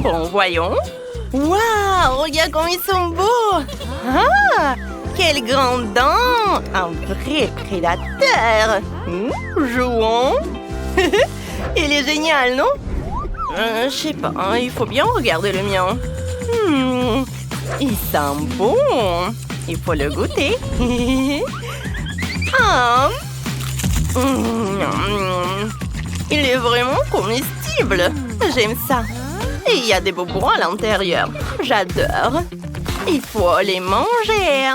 Bon, voyons. Waouh, regarde comme ils sont beaux. Ah, quelles grandes dents. Un vrai prédateur. Jouons. Il est génial, non? Je sais pas, hein, il faut bien regarder le mien. Il sent bon. Il faut le goûter. Ah. Il est vraiment comestible. J'aime ça. Et il y a des bonbons à l'intérieur. J'adore. Il faut les manger.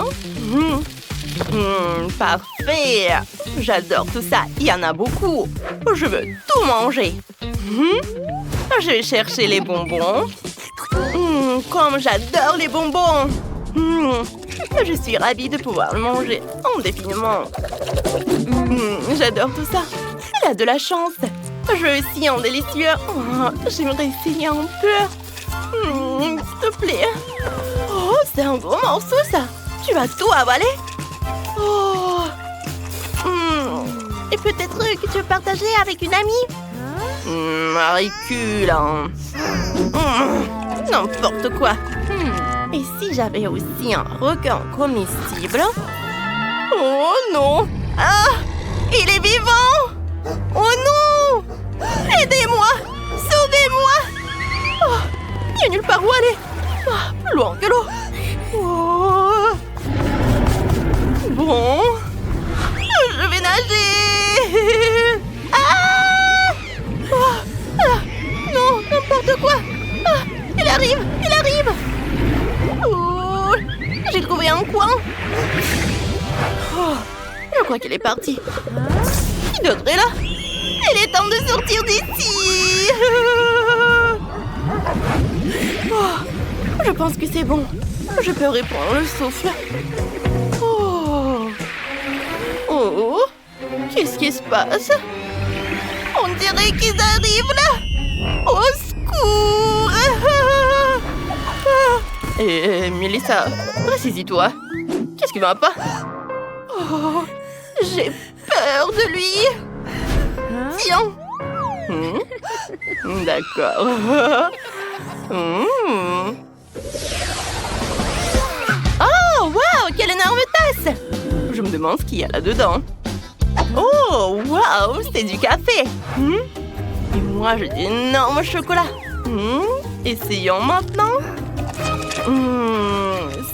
Parfait. J'adore tout ça. Il y en a beaucoup. Je veux tout manger. Je vais chercher les bonbons. Comme j'adore les bonbons. Je suis ravie de pouvoir le manger indéfiniment. J'adore tout ça. Il a de la chance. Je veux aussi un délicieux. J'aimerais essayer un peu. S'il te plaît. Oh, c'est un gros morceau, ça. Tu vas tout avaler? Oh. Et peut-être que tu veux partager avec une amie? Maricule. N'importe quoi. Et si j'avais aussi un requin comestible? Oh non! Ah! Il est vivant! Oh non! Aidez-moi! Sauvez-moi! Oh, il n'y a nulle part où aller! Plus loin que l'eau! Oh. Bon... Je vais nager! Ah! Non, n'importe quoi! Il arrive! Oh, j'ai trouvé un coin. Oh, je crois qu'il est parti. Qui d'autre est là? Il est temps de sortir d'ici. Oh, je pense que c'est bon. Je peux reprendre le souffle. Oh, qu'est-ce qui se passe? On dirait qu'ils arrivent là. Au secours. Mélissa, ressaisis-toi. Qu'est-ce qui va pas? Oh, j'ai peur de lui. Tiens. D'accord. Oh, wow, quelle énorme tasse. Je me demande ce qu'il y a là-dedans. Oh, wow, c'est du café. Et moi, j'ai d'énormes chocolats. Essayons maintenant.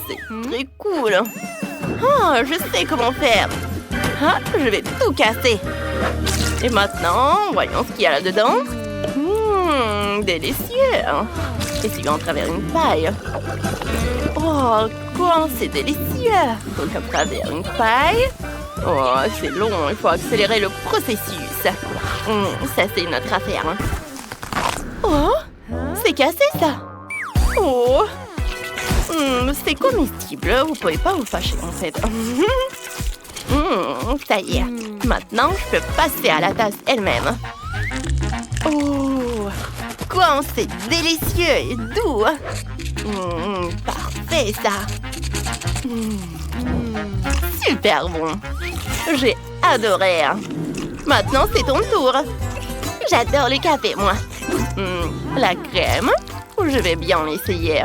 C'est très cool. Je sais comment faire. Je vais tout casser. Et maintenant, voyons ce qu'il y a là-dedans. Délicieux. Essayons à travers une paille. Oh, comment c'est délicieux. Donc à travers une paille. Oh, c'est long, il faut accélérer le processus. Ça, c'est notre affaire. Oh, c'est cassé, ça. Oh, c'est comestible. Vous pouvez pas vous fâcher, en fait. Ça y est. Maintenant, je peux passer à la tasse elle-même. Oh, quoi, c'est délicieux et doux. Parfait, ça. Super bon. J'ai adoré. Maintenant, c'est ton tour. J'adore le café, moi. La crème. Je vais bien l'essayer.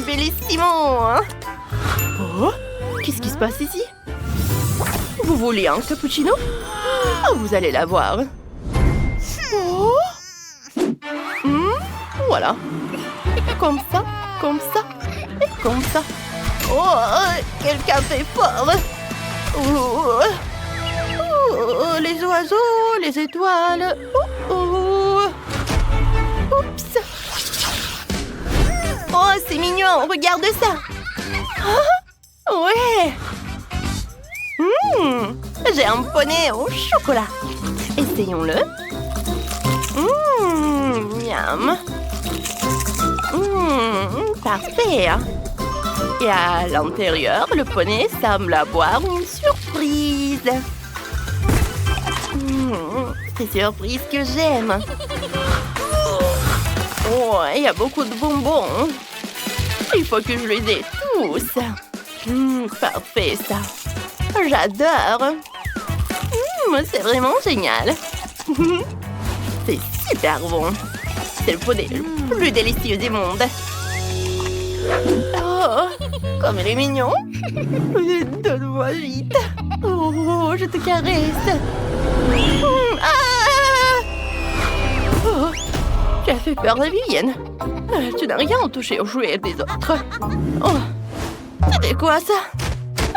Bellissimo. Oh, qu'est-ce qui se passe ici? Vous voulez un cappuccino? Vous allez la voir. Oh. Voilà. Comme ça, et comme ça. Oh, quel café fort. Les oiseaux, les étoiles. Oups. Oh, c'est mignon, regarde ça. Ouais. J'ai un poney au chocolat. Essayons-le. Miam. Parfait. Et à l'intérieur, le poney semble avoir une surprise. Ces surprises que j'aime. Oh, il y a beaucoup de bonbons. Il faut que je les ai tous. Parfait, ça. J'adore. C'est vraiment génial. C'est super bon. C'est le poney le plus délicieux du monde. Oh, comme il est mignon. Donne-moi vite. Oh, je te caresse. Ah! Oh, tu as fait peur à Vivienne. Tu n'as rien touché aux jouets des autres. Oh, c'était quoi ça?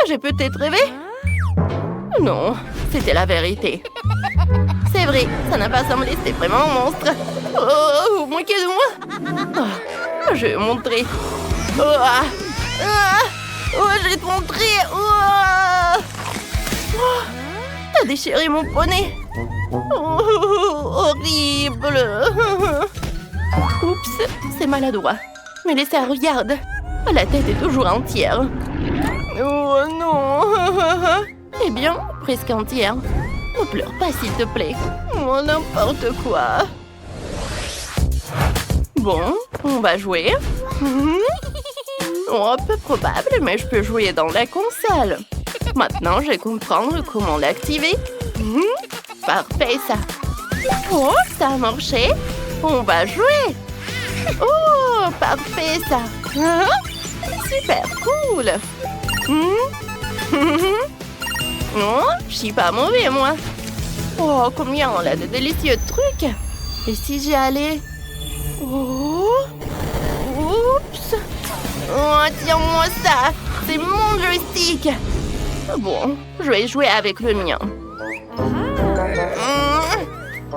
J'ai peut-être rêvé? Non, c'était la vérité. C'est vrai, ça n'a pas semblé, c'était vraiment un monstre. Oh, moquez-moi. Oh, je vais montrer. Oh, je vais te montrer. Oh, t'as déchiré mon poney. Oh, horrible. Oups, c'est maladroit. Mais laissez, regarde. La tête est toujours entière. Oh non. Eh bien, presque entière. Ne pleure pas, s'il te plaît. Oh, n'importe quoi. Bon, on va jouer. Oh, peu probable, mais je peux jouer dans la console. Maintenant, je vais comprendre comment l'activer. Parfait, ça. Oh, ça a marché. On va jouer. Oh, parfait, ça. Super cool. Oh, je suis pas mauvais, moi. Oh, combien on a de délicieux trucs. Et si j'y allais? Oh, oups. Oh, tiens-moi ça. C'est mon joystick. Bon, je vais jouer avec le mien.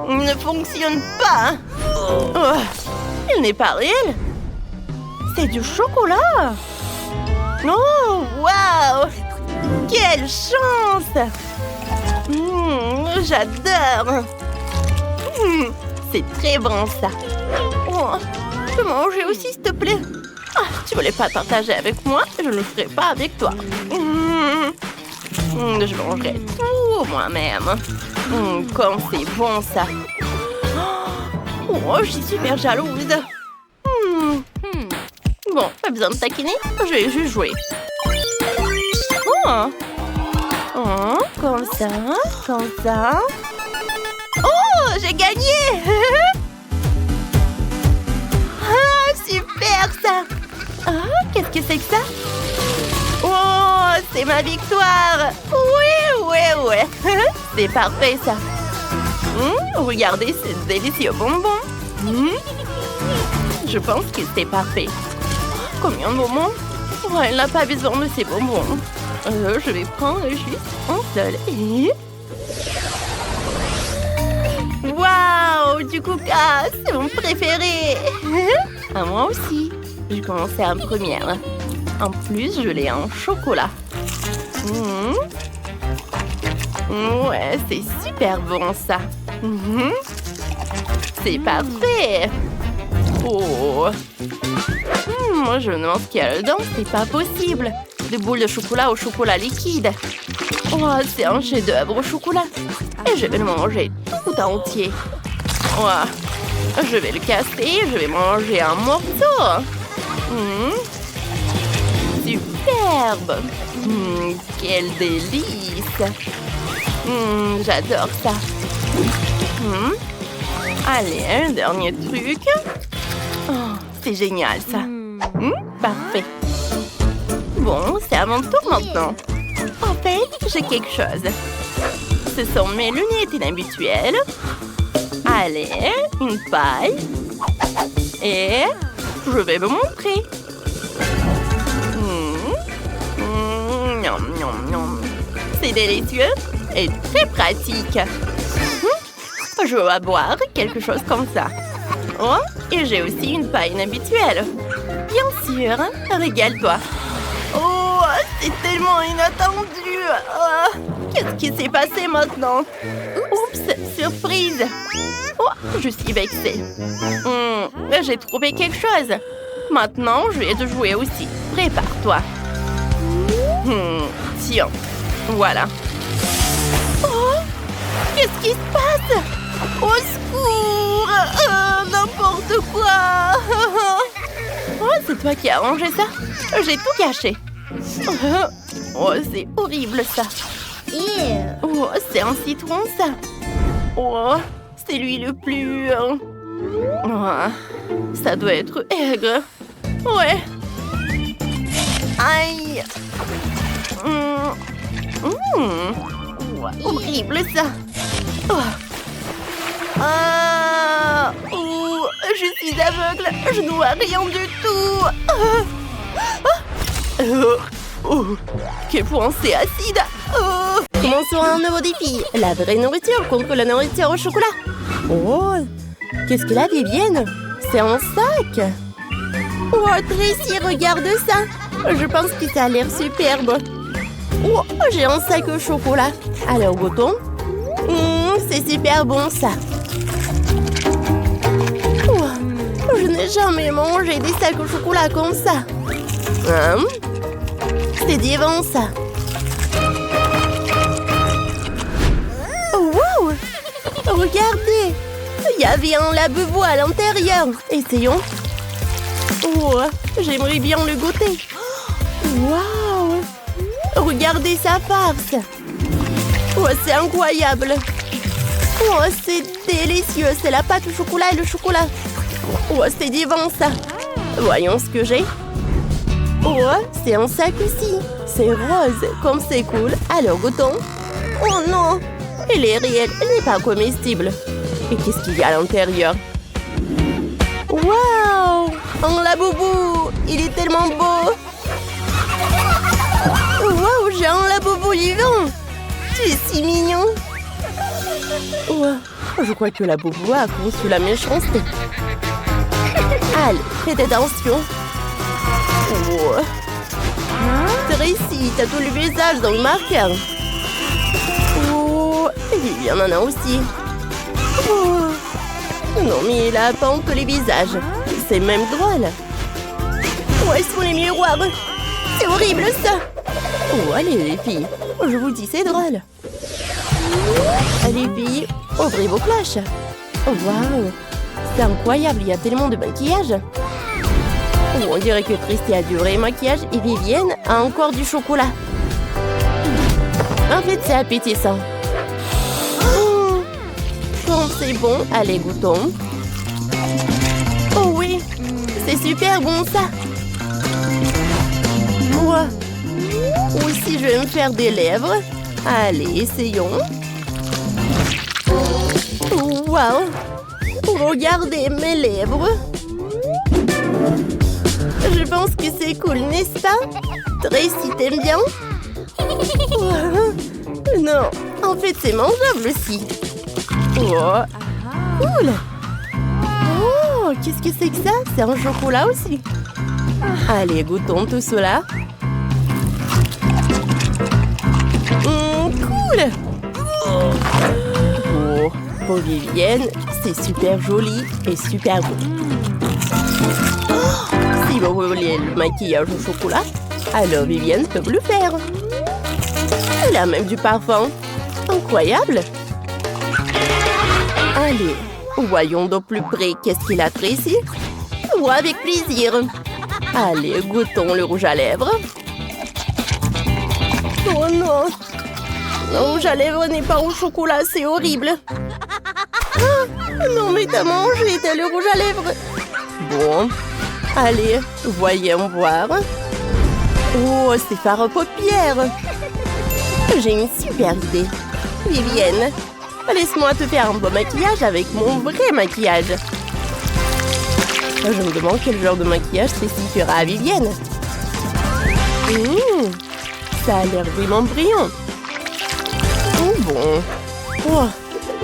Il ne fonctionne pas. Oh, il n'est pas réel. C'est du chocolat. Oh, waouh. Quelle chance. J'adore. C'est très bon, ça. Oh, je peux manger aussi, s'il te plaît? Ah, tu voulais pas partager avec moi? Je ne le ferai pas avec toi. Je mangerai tout moi-même. Comme c'est bon, ça. Oh, je suis super jalouse. Bon, pas besoin de taquiner. Je vais juste jouer. Oh, comme ça, comme ça. Oh, j'ai gagné. Ah, super, ça. Ah, qu'est-ce que c'est que ça? Oh, c'est ma victoire. Oui. C'est parfait, ça. Regardez ces délicieux bonbons. Je pense que c'est parfait. Combien de bonbons? Oh, elle n'a pas besoin de ces bonbons. Je vais prendre juste un seul. Waouh, du coca, c'est mon préféré. À moi aussi. Je commençais en première. En plus, je l'ai en chocolat. Ouais, c'est super bon, ça. C'est parfait. Oh. Moi, je me demande ce qu'il y a dedans. C'est pas possible. Des boules de chocolat au chocolat liquide. Oh, c'est un chef-d'œuvre au chocolat. Et je vais le manger tout entier. Oh. Je vais le casser. Je vais manger un morceau. Superbe. Quel délice. J'adore ça. Allez, un dernier truc. Oh, c'est génial, ça. Parfait. Bon, c'est à mon tour maintenant. En fait, j'ai quelque chose. Ce sont mes lunettes inhabituelles. Allez, une paille. Et je vais vous montrer. C'est délicieux et très pratique. Je vais boire quelque chose comme ça. Oh, et j'ai aussi une paille inhabituelle. Bien sûr, régale-toi. Oh, c'est tellement inattendu. Oh, qu'est-ce qui s'est passé maintenant? Oups, surprise. Oh, je suis vexée. J'ai trouvé quelque chose. Maintenant, je vais te jouer aussi. Prépare-toi. Tiens, voilà. Oh, qu'est-ce qui se passe? Au secours! N'importe quoi! Oh, c'est toi qui as rangé ça? J'ai tout gâché. Oh, c'est horrible, ça. Oh, c'est un citron, ça. Oh, c'est lui le plus... Ah, ça doit être aigre. Ouais. Aïe. Horrible ça. Je suis aveugle. Je ne vois rien du tout. Quelle pensée acide. Commençons un nouveau défi. La vraie nourriture contre la nourriture au chocolat. Oh, qu'est-ce que la Vivienne? C'est un sac. Oh, Tracy, regarde ça. Je pense que ça a l'air superbe. Oh, j'ai un sac au chocolat. Alors, goûtons. C'est super bon, ça. Oh, je n'ai jamais mangé des sacs au chocolat comme ça. C'est divin, ça. Oh, wow! Regardez! Il y avait un Labubu à l'intérieur. Essayons. Oh, j'aimerais bien le goûter. Wow! Regardez sa farce. Oh, c'est incroyable. Oh, c'est délicieux. C'est la pâte au chocolat et le chocolat. Oh, c'est divin, ça. Voyons ce que j'ai. Oh, c'est un sac aussi. C'est rose. Comme c'est cool. Alors, goûtons. Oh non! Elle est réelle. Elle n'est pas comestible. Et qu'est-ce qu'il y a à l'intérieur? Waouh! Un Labubu! Il est tellement beau! Waouh! J'ai un Labubu vivant! Tu es si mignon! Ouais, je crois que Labubu a conçu la méchanceté. Allez, faites attention! Oh. Tracy, t'as tout le visage dans le marqueur! Oh! Et Vivian en a aussi! Oh. Non, mais il a pas un peu les visages. C'est même drôle. Où sont les miroirs? C'est horrible, ça. Oh, allez, les filles. Je vous dis, c'est drôle. Allez, filles, ouvrez vos cloches. Oh, waouh. C'est incroyable, il y a tellement de maquillage. Oh, on dirait que Tracy a du vrai maquillage et Vivienne a encore du chocolat. En fait, c'est appétissant. C'est bon, allez, goûtons. Oh oui, c'est super bon, ça. Moi aussi, je vais me faire des lèvres. Allez, essayons. Wow. Regardez mes lèvres. Je pense que c'est cool, n'est-ce pas? Tracy, t'aimes bien? Non, en fait, c'est mangeable aussi. Oh, cool! Oh, qu'est-ce que c'est que ça? C'est un chocolat aussi. Allez, goûtons tout cela. Cool! Oh, pour Vivienne, c'est super joli et super beau. Si vous voulez le maquillage au chocolat, alors Vivienne peut le faire. Elle a même du parfum. Incroyable! Allez, voyons de plus près qu'est-ce qu'il a Tracy. Oh, avec plaisir. Allez, goûtons le rouge à lèvres. Oh non! Le rouge à lèvres n'est pas au chocolat, c'est horrible. Ah, non, mais t'as mangé, t'as le rouge à lèvres. Bon, allez, voyons voir. Oh, c'est fard aux paupières. J'ai une super idée. Vivienne, laisse-moi te faire un beau maquillage avec mon vrai maquillage. Je me demande quel genre de maquillage Tracy fera à Vivienne. Ça a l'air vraiment brillant. Oh bon. Oh,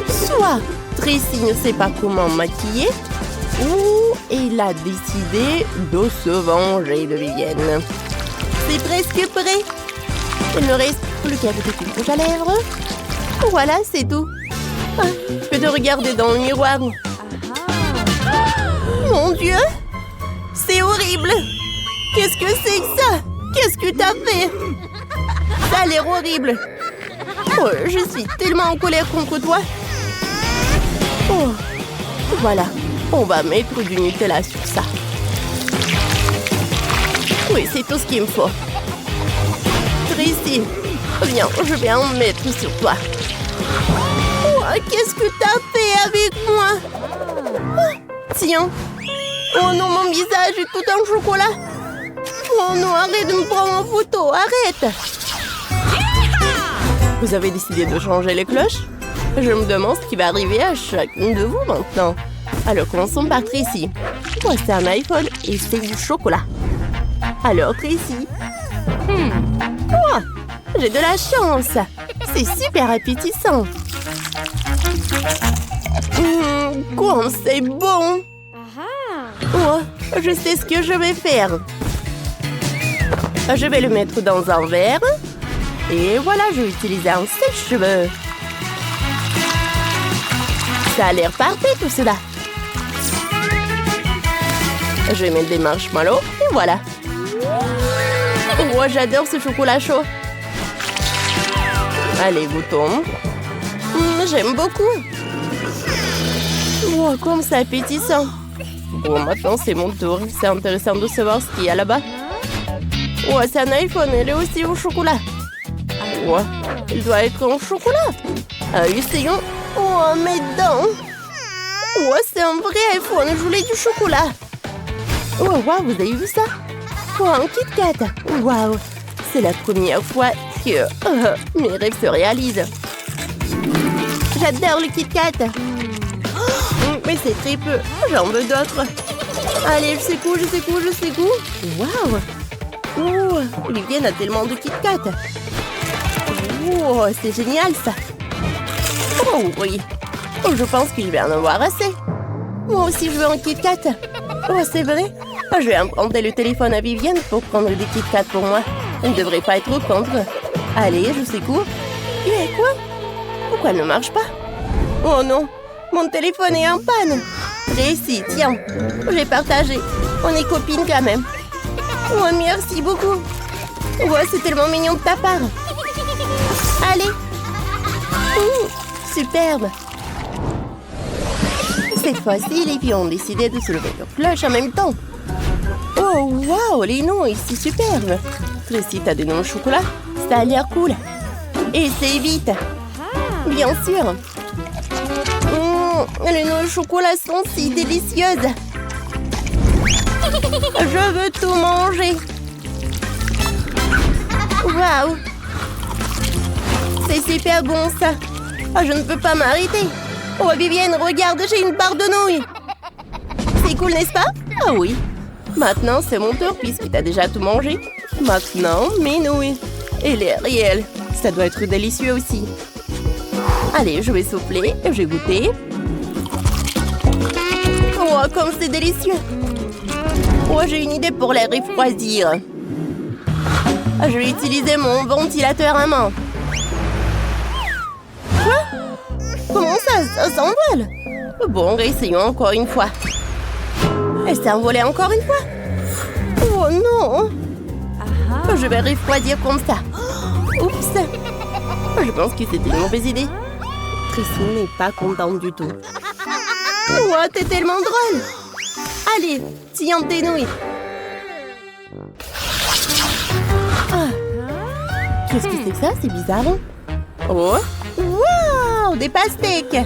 soit Tracy ne sait pas comment maquiller, ou il a décidé de se venger de Vivienne. C'est presque prêt. Il ne reste plus qu'à ajouter une rouge à lèvres. Voilà, c'est tout. Je peux te regarder dans le miroir. Mon Dieu! C'est horrible! Qu'est-ce que c'est que ça? Qu'est-ce que t'as fait? Ça a l'air horrible. Oh, je suis tellement en colère contre toi. Oh, voilà. On va mettre du Nutella sur ça. Oui, c'est tout ce qu'il me faut. Tracy, viens, je vais en mettre sur toi. Oh, qu'est-ce que t'as fait avec moi? Oh, tiens. Oh non, mon visage est tout en chocolat. Oh non, arrête de me prendre en photo, arrête. Vous avez décidé de changer les cloches? Je me demande ce qui va arriver à chacune de vous maintenant. Alors, commençons par Tracy. Voici un iPhone et c'est du chocolat. Alors, Tracy. Oh, j'ai de la chance. C'est super appétissant. Comme c'est bon. Oh, je sais ce que je vais faire. Je vais le mettre dans un verre. Et voilà, je vais utiliser un sèche-cheveux. Ça a l'air parfait tout cela. Je vais mettre des marshmallows et voilà. Oh, j'adore ce chocolat chaud. Allez, goûtons. J'aime beaucoup. Oh, comme c'est appétissant. Bon, maintenant c'est mon tour. C'est intéressant de savoir ce qu'il y a là-bas. Oh, c'est un iPhone. Elle est aussi au chocolat. Oh, il doit être en chocolat. Essayons. Oh, mes dents. Oh, c'est un vrai iPhone. Je voulais du chocolat. Oh, wow, vous avez vu ça? Oh, un Kit Kat. Wow, c'est la première fois que mes rêves se réalisent. J'adore le Kit Kat. Mais c'est très peu. J'en veux d'autres. Allez, je sais où. Wow. Oh, Vivienne a tellement de Kit Kat. Oh, c'est génial ça. Oh oui. Oh, je pense que je vais en avoir assez. Moi aussi, je veux un Kit Kat. Oh, c'est vrai. Je vais emprunter le téléphone à Vivienne pour prendre des Kit Kat pour moi. Elle ne devrait pas être contre. Allez, je sais quoi. Et quoi? Pourquoi elle ne marche pas? Oh non, mon téléphone est en panne. Tracy, tiens, je vais partager. On est copines quand même. Oh, merci beaucoup. Oh, c'est tellement mignon de ta part. Allez. Superbe. Cette fois-ci, les filles ont décidé de se lever leur cloche en même temps. Oh, wow, les noms ici, superbes. Tracy, t'as des noms au chocolat? Ça a l'air cool. Et c'est vite. Bien sûr. Les noix au chocolat sont si délicieuses. Je veux tout manger. Waouh. C'est super bon ça. Oh, je ne peux pas m'arrêter. Oh, Vivienne, regarde, j'ai une barre de nouilles. C'est cool, n'est-ce pas? Ah oui. Maintenant, c'est mon tour puisque t'as déjà tout mangé. Maintenant, mes nouilles. Et les réels. Ça doit être délicieux aussi. Allez, je vais souffler, je vais goûter. Oh, comme c'est délicieux. Oh, j'ai une idée pour les refroidir. Je vais utiliser mon ventilateur à main. Quoi? Comment ça? Ça s'envole? Bon, réessayons encore une fois. Elle s'est envolée encore une fois? Oh non! Je vais refroidir comme ça. Oups! Je pense que c'était une mauvaise idée. Tracy n'est pas contente du tout. Oh, t'es tellement drôle! Allez, tiens tes nouilles. Ah. Qu'est-ce que c'est que ça? C'est bizarre. Oh! Wow! Des pastèques!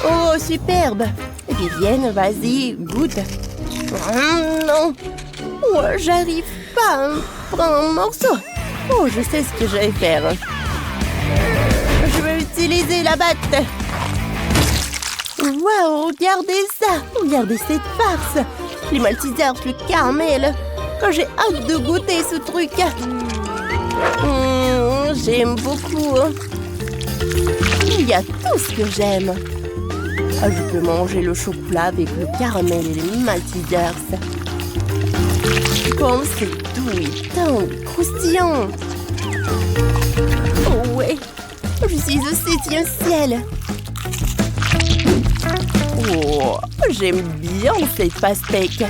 Oh, superbe! Vivienne, vas-y, goûte. Non! Oh, j'arrive pas à prendre un morceau. Oh, je sais ce que je vais faire. Je vais utiliser la batte. Waouh, regardez ça. Regardez cette farce. Les Maltesers, le caramel. J'ai hâte de goûter ce truc. J'aime beaucoup. Il y a tout ce que j'aime. Je peux manger le chocolat avec le caramel et les Maltesers. Comme c'est doux et tendre, croustillant. Oh ouais, je suis au 7e ciel. Oh, j'aime bien cette pastèque.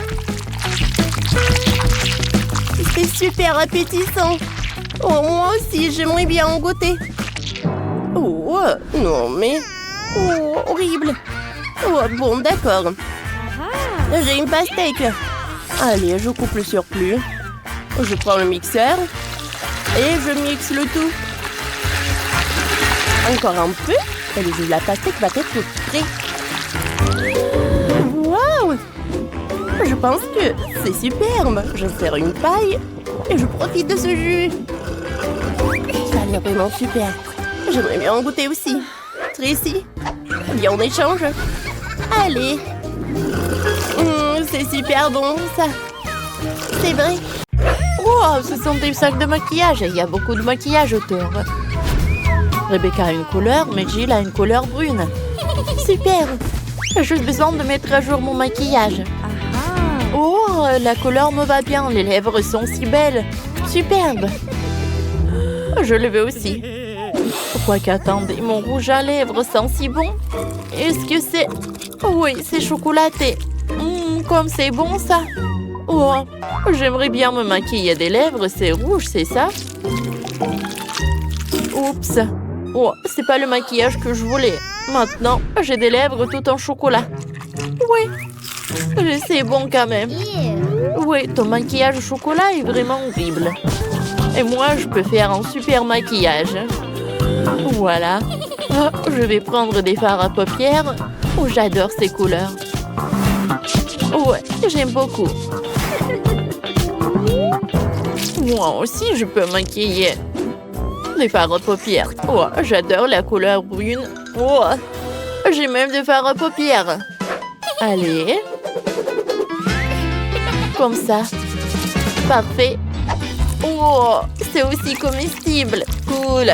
C'est super appétissant. Oh, moi aussi, j'aimerais bien en goûter. Oh, non mais... Oh, horrible. Oh, bon, d'accord. J'ai une pastèque. Allez, je coupe le surplus. Je prends le mixeur. Et je mixe le tout. Encore un peu. Et le jus de la pastèque va être prêt. Waouh! Je pense que c'est superbe. Je sers une paille et je profite de ce jus. Ça a l'air vraiment super. J'aimerais bien en goûter aussi. Tracy, viens on échange. Allez. C'est super bon ça. C'est vrai. Wow, ce sont des sacs de maquillage et il y a beaucoup de maquillage autour. Rebecca a une couleur, mais Jill a une couleur brune. Super. J'ai juste besoin de mettre à jour mon maquillage. Oh, la couleur me va bien. Les lèvres sont si belles. Superbe. Je le veux aussi. Quoique, attendez, mon rouge à lèvres sent si bon. Est-ce que c'est... Oui, c'est chocolaté. Comme c'est bon, ça. Oh, j'aimerais bien me maquiller des lèvres. C'est rouge, c'est ça? Oups. Oh, c'est pas le maquillage que je voulais. Maintenant, j'ai des lèvres tout en chocolat. Oui, c'est bon quand même. Oui, ton maquillage au chocolat est vraiment horrible. Et moi, je peux faire un super maquillage. Voilà. Oh, je vais prendre des fards à paupières. Oh, j'adore ces couleurs. Ouais, j'aime beaucoup. Moi aussi, je peux maquiller. Des fards à paupières. Oh, j'adore la couleur brune. Oh, j'ai même des fards à paupières. Allez. Comme ça. Parfait. Oh, c'est aussi comestible. Cool.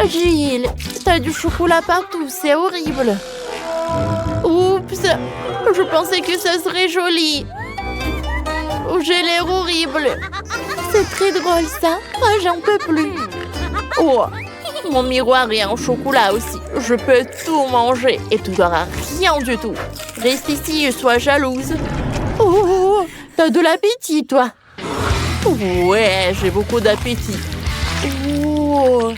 Jill, t'as du chocolat partout. C'est horrible. Oups. Je pensais que ça serait joli. Oh, j'ai l'air horrible. C'est très drôle, ça. Oh, j'en peux plus. Oh, mon miroir est en chocolat aussi. Je peux tout manger et tu n'auras rien du tout. Reste ici et sois jalouse. Oh, t'as de l'appétit, toi. Ouais, j'ai beaucoup d'appétit. Oh,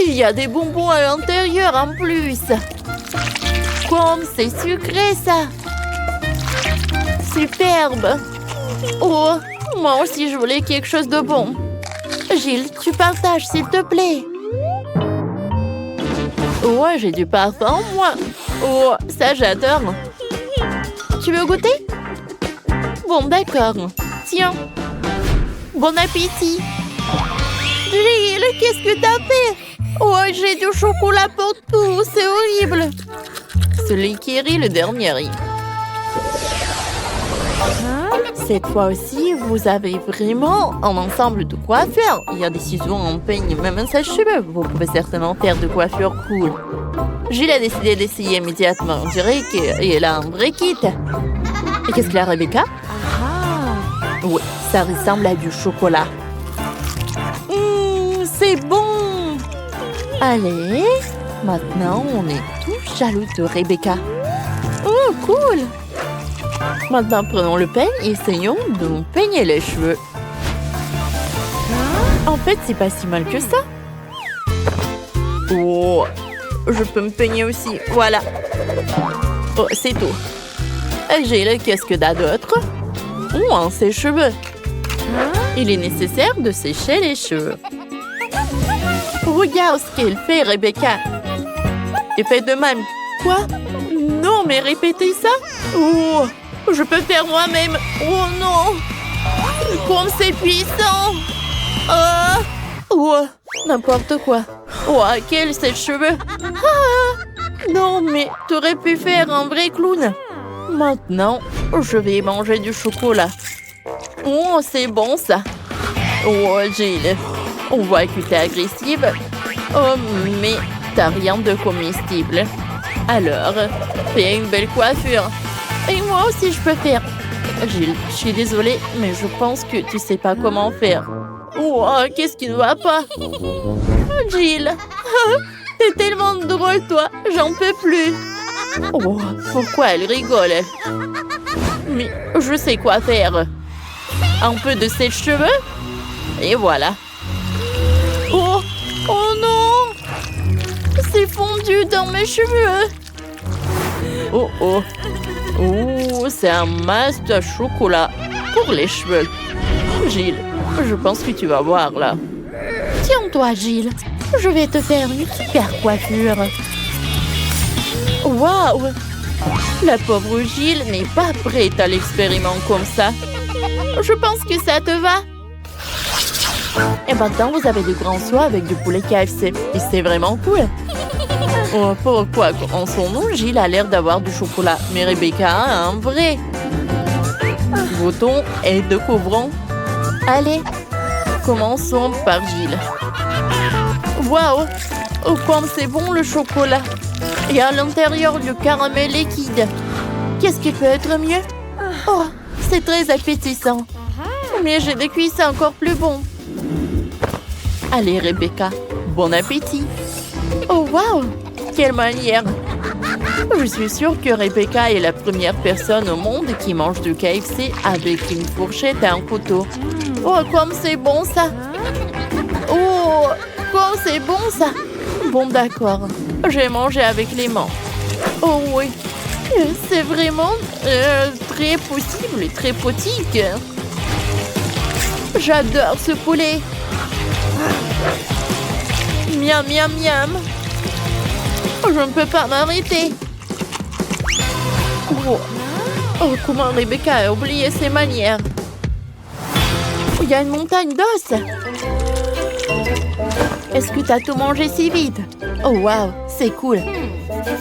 il y a des bonbons à l'intérieur en plus. Comme c'est sucré, ça. Superbe. Oh, moi aussi, je voulais quelque chose de bon. Jill, tu partages, s'il te plaît. Ouais, j'ai du parfum, moi. Oh, ça, j'adore. Tu veux goûter? Bon, d'accord. Tiens. Bon appétit. Jill, qu'est-ce que t'as fait? Oh, j'ai du chocolat pour tout. C'est horrible. Celui qui rit, le dernier rit. Cette fois aussi, vous avez vraiment un ensemble de coiffures. Il y a des ciseaux, un peigne, même un sèche-cheveux. Vous pouvez certainement faire de coiffures cool. Jill a décidé d'essayer immédiatement. On dirait qu'elle a un vrai kit. Et qu'est-ce qu'elle a, Rebecca? Oui, ça ressemble à du chocolat. C'est bon! Allez, maintenant, on est tous jaloux de Rebecca. Oh, cool! Maintenant, prenons le peigne et essayons de nous peigner les cheveux. En fait, c'est pas si mal que ça. Oh, je peux me peigner aussi. Voilà. Oh, c'est tout. Jill, qu'est-ce que t'as d'autre? Oh, un sèche-cheveux. Il est nécessaire de sécher les cheveux. Regarde ce qu'elle fait, Rebecca. Et fait de même. Quoi? Non, mais répétez ça. Oh, je peux faire moi-même. Oh non. Comme c'est puissant. Oh, n'importe quoi. Oh, quel sèche-cheveux. Non, mais t'aurais pu faire un vrai clown. Maintenant, je vais manger du chocolat. Oh, c'est bon ça. Oh, Jill, on voit que t'es agressive. Oh, mais t'as rien de comestible. Alors, fais une belle coiffure. Et moi aussi, je peux faire. Jill, je suis désolée, mais je pense que tu sais pas comment faire. Oh, qu'est-ce qui ne va pas? Jill, t'es tellement drôle, toi. J'en peux plus. Oh, pourquoi elle rigole? Mais je sais quoi faire. Un peu de sèche-cheveux. Et voilà. Oh, oh non! C'est fondu dans mes cheveux. Oh, oh. Oh, c'est un masque à chocolat pour les cheveux. Jill, je pense que tu vas voir là. Tiens-toi, Jill. Je vais te faire une super coiffure. Waouh! La pauvre Gilles n'est pas prête à l'expériment comme ça. Je pense que ça te va. Et maintenant, vous avez du grand soie avec du poulet KFC. Et c'est vraiment cool. Oh, pourquoi en son nom, Gilles a l'air d'avoir du chocolat, mais Rebecca a un vrai. Goûtons et découvrons. Allez, commençons par Gilles. Waouh! Oh, comme c'est bon le chocolat! Et à l'intérieur, le caramel liquide. Qu'est-ce qui peut être mieux? Oh, c'est très appétissant. Mais j'ai des cuisses encore plus bons. Allez, Rebecca, bon appétit. Oh, waouh! Quelle manière! Je suis sûre que Rebecca est la première personne au monde qui mange du KFC avec une fourchette et un couteau. Oh, comme c'est bon ça! Oh, comme c'est bon ça! Bon, d'accord. J'ai mangé avec les mains. Oh oui, c'est vraiment très possible, très potique. J'adore ce poulet. Miam, miam, miam. Je ne peux pas m'arrêter. Oh, comment Rebecca a oublié ses manières. Il y a une montagne d'os. Est-ce que tu as tout mangé si vite? Oh, waouh, c'est cool.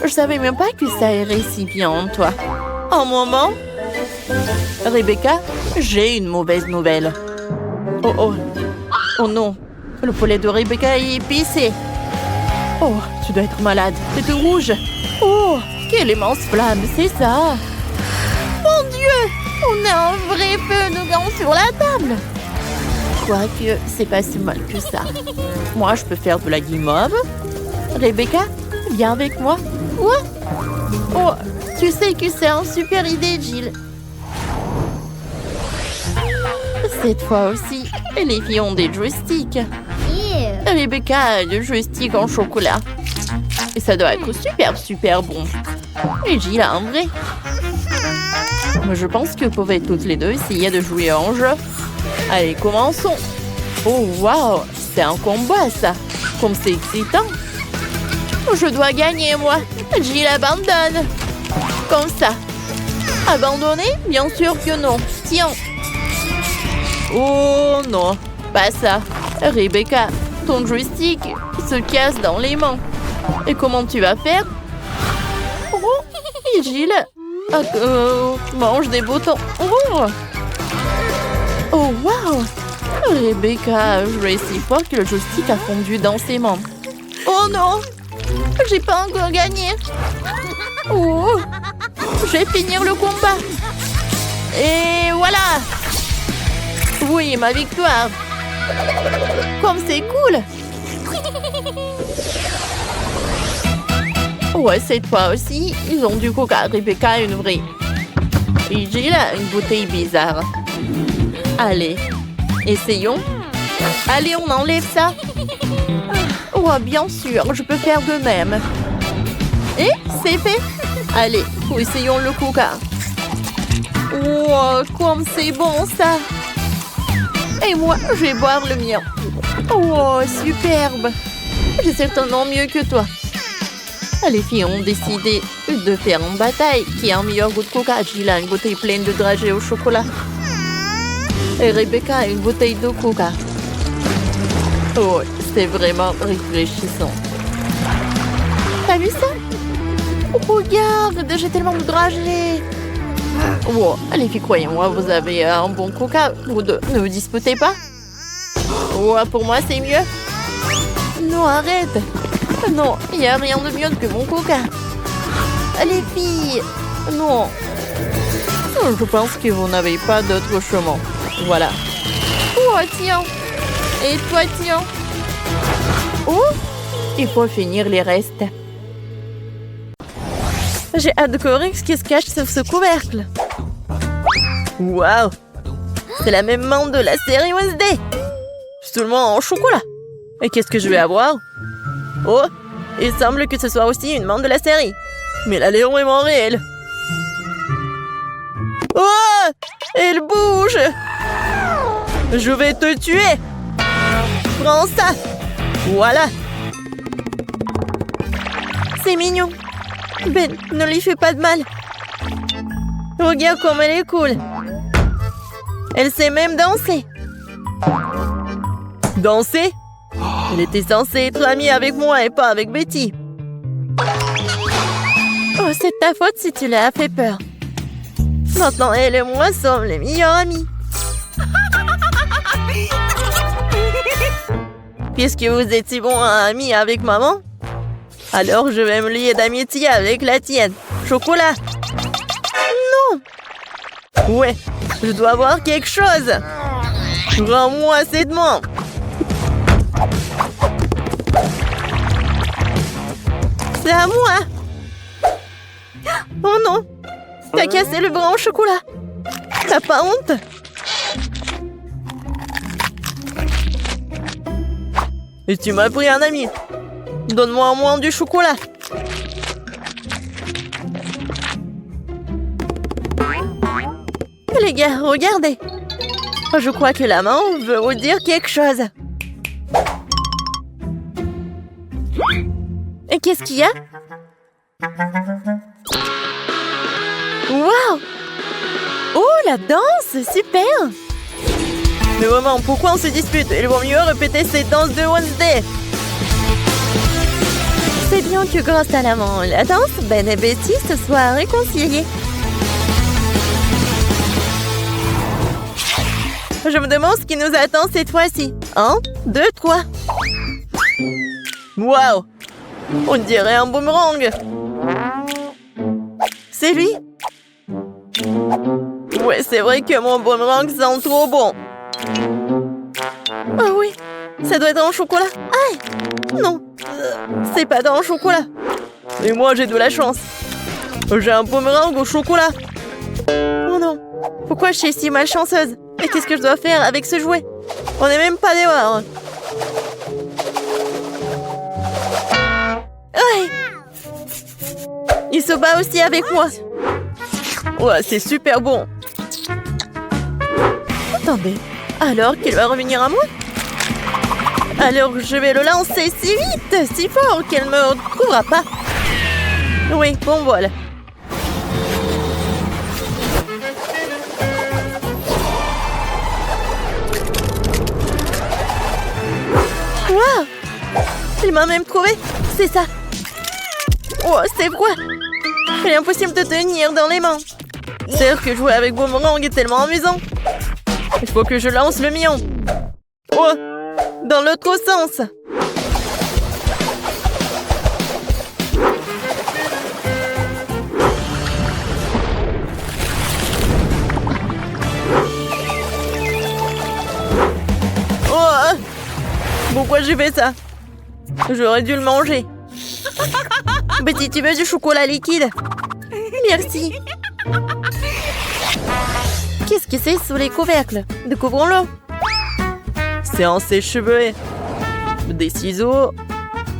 Je savais même pas que ça irait si bien en toi. Un moment. Rebecca, j'ai une mauvaise nouvelle. Oh, oh. Oh non. Le poulet de Rebecca est épicé. Oh, tu dois être malade. C'est tout rouge. Oh, quelle immense flamme, c'est ça. Mon Dieu, on a un vrai feu nougat sur la table. Quoique, c'est pas si mal que ça. Moi, je peux faire de la guimauve. Rebecca, viens avec moi. Quoi? Oh, tu sais que c'est une super idée, Gilles. Cette fois aussi, les filles ont des joysticks. Rebecca a des joysticks en chocolat. Et ça doit être super bon. Et Gilles a un vrai. Je pense que vous pouvez toutes les deux essayer de jouer en jeu. Allez, commençons. Oh, waouh, c'est un combat, ça. Comme c'est excitant. Je dois gagner, moi. Gilles abandonne. Comme ça. Abandonner? Bien sûr que non. Tiens. Oh, non. Pas ça. Rebecca, ton joystick se casse dans les mains. Et comment tu vas faire? Oh, et Gilles mange des boutons. Oh. Oh, wow! Rebecca a joué si fort que le joystick a fondu dans ses mains. Oh non! J'ai pas encore gagné. Oh! Je vais finir le combat. Et voilà! Oui, ma victoire. Comme c'est cool! Ouais, cette fois aussi, ils ont du coca. Rebecca a une vraie. Et Gilles a une bouteille bizarre. Allez, essayons. Allez, on enlève ça. Oh, bien sûr, je peux faire de même. Et c'est fait. Allez, essayons le coca. Oh, comme c'est bon ça. Et moi, je vais boire le mien. Oh, superbe. J'ai certainement mieux que toi. Les filles ont décidé de faire une bataille. Qui a un meilleur goût de coca? Gilles a une bouteille pleine de dragées au chocolat. Et Rebecca a une bouteille de coca. Oh, c'est vraiment rafraîchissant. T'as vu ça? Oh, regarde, j'ai tellement de dragées. Oh, les filles, croyez-moi, vous avez un bon coca. Vous deux, ne vous disputez pas. Oh, pour moi, c'est mieux. Non, arrête. Non, il n'y a rien de mieux que mon coca. Les filles, non. Je pense que vous n'avez pas d'autre chemin. Voilà. Oh, tiens. Et toi, tiens. Oh, il faut finir les restes. J'ai hâte de découvrir ce qui se cache sur ce couvercle. Waouh. C'est la même menthe de la série Wednesday. Seulement en chocolat. Et qu'est-ce que je vais avoir? Oh, il semble que ce soit aussi une menthe de la série. Mais elle est vraiment réelle. Oh, elle bouge. Je vais te tuer. Prends ça. Voilà. C'est mignon. Ben, ne lui fais pas de mal. Regarde comme elle est cool. Elle sait même danser. Danser? Elle était censée être amie avec moi et pas avec Betty. Oh, c'est ta faute si tu l'as fait peur. Maintenant, elle et moi sommes les meilleurs amis. Puisque vous êtes si bons amis avec maman, alors je vais me lier d'amitié avec la tienne. Chocolat. Non. Ouais, je dois voir quelque chose. Rends-moi cette main. C'est à moi. Oh non. T'as cassé le bras en chocolat. T'as pas honte? Et tu m'as pris un ami. Donne-moi au moins du chocolat. Les gars, regardez. Je crois que la main veut vous dire quelque chose. Et qu'est-ce qu'il y a? Waouh! Oh, la danse! Super! Mais vraiment, pourquoi on se dispute? Il vaut mieux répéter cette danse de Wednesday. C'est bien que grâce à la danse, Ben et Betty se soient réconciliés. Je me demande ce qui nous attend cette fois-ci. 1, 2, 3. Waouh! On dirait un boomerang. C'est lui? Ouais, c'est vrai que mon boomerang sent trop bon. Ah oui, ça doit être en chocolat. Aïe! Non, c'est pas dans le chocolat. Et moi, j'ai de la chance. J'ai un boomerang au chocolat. Oh non, pourquoi je suis si malchanceuse? Et qu'est-ce que je dois faire avec ce jouet? On n'est même pas dehors. Aïe! Il se bat aussi avec moi. Ouais, c'est super bon. Attendez, alors qu'il va revenir à moi? Alors je vais le lancer si vite, si fort qu'elle ne me retrouvera pas. Oui, bon voilà. Waouh! Il m'a même trouvé, c'est ça. Oh, c'est froid. Il est impossible de tenir dans les mains. C'est sûr que jouer avec boomerang est tellement amusant. Il faut que je lance le mien. Oh, dans l'autre sens. Oh, pourquoi j'ai fait ça? J'aurais dû le manger. Betty, tu veux du chocolat liquide? Merci. Qu'est-ce que c'est sous les couvercles? Découvrons-le. C'est un sèche-cheveux. Des ciseaux.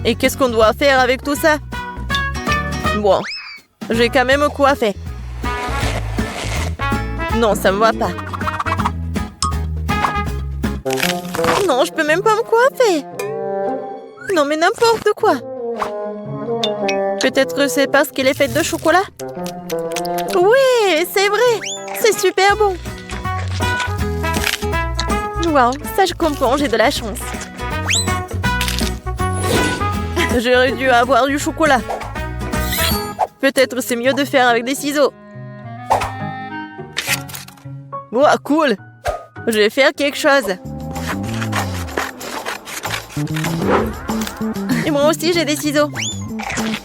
Et qu'est-ce qu'on doit faire avec tout ça? Bon, j'ai quand même coiffé. Non, ça me va pas. Non, je peux même pas me coiffer. Non, mais n'importe quoi. Peut-être c'est parce qu'elle est faite de chocolat? Oui, c'est vrai. C'est super bon. Wow, ça je comprends, j'ai de la chance. J'aurais dû avoir du chocolat. Peut-être c'est mieux de faire avec des ciseaux. Wow, cool. Je vais faire quelque chose. Et moi aussi j'ai des ciseaux.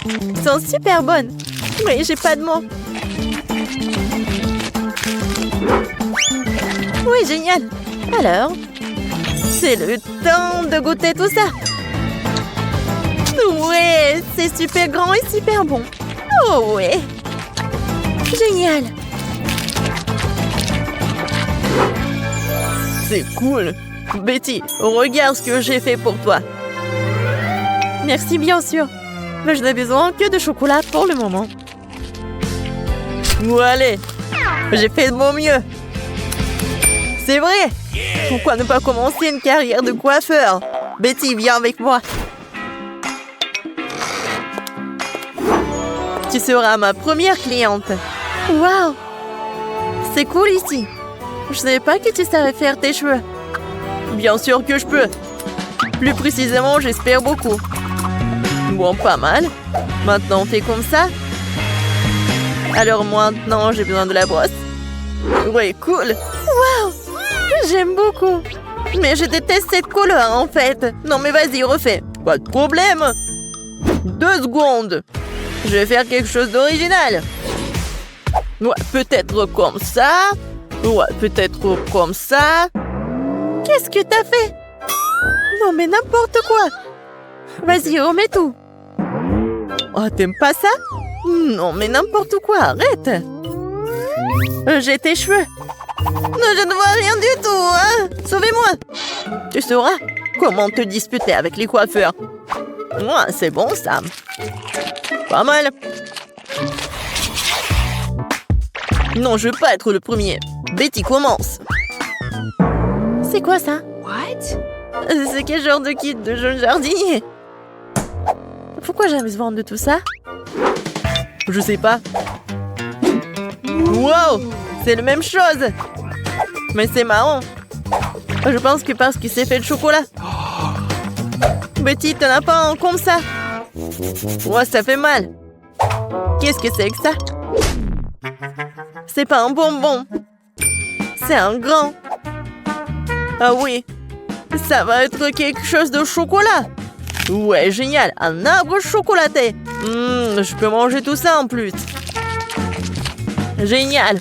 Ils sont super bonnes. Mais j'ai pas de mots. Oui, génial. Alors, c'est le temps de goûter tout ça. Ouais, c'est super grand et super bon. Oh ouais. Génial. C'est cool. Betty, regarde ce que j'ai fait pour toi. Merci, bien sûr. Mais je n'ai besoin que de chocolat pour le moment. Bon, allez. J'ai fait de mon mieux. C'est vrai. Pourquoi ne pas commencer une carrière de coiffeur? Betty, viens avec moi. Tu seras ma première cliente. Waouh! C'est cool ici. Je savais pas que tu savais faire tes cheveux. Bien sûr que je peux. Plus précisément, j'espère beaucoup. Bon, pas mal. Maintenant, on fait comme ça. Alors maintenant, j'ai besoin de la brosse. Ouais, cool. Waouh! J'aime beaucoup. Mais je déteste cette couleur, en fait. Non, mais vas-y, refais. Pas de problème. 2 secondes. Je vais faire quelque chose d'original. Ouais, peut-être comme ça. Ouais, peut-être comme ça. Qu'est-ce que t'as fait? Non, mais n'importe quoi. Vas-y, remets tout. Oh, t'aimes pas ça? Non, mais n'importe quoi, arrête. J'ai tes cheveux. Non, je ne vois rien du tout, hein. Sauvez-moi. Tu sauras comment te disputer avec les coiffeurs. Ouais, c'est bon, ça. Pas mal. Non, je veux pas être le premier. Betty, commence. C'est quoi ça? What? C'est quel genre de kit de jeune jardinier? Pourquoi j'ai besoin de tout ça? Je sais pas. Wow! C'est la même chose! Mais c'est marrant. Je pense que parce que c'est fait de chocolat. Betty, t'en as pas un comme ça? Ouais, ça fait mal. Qu'est-ce que c'est que ça? C'est pas un bonbon. C'est un grand. Ah oui. Ça va être quelque chose de chocolat. Ouais, génial. Un arbre chocolaté. Je peux manger tout ça en plus. Génial.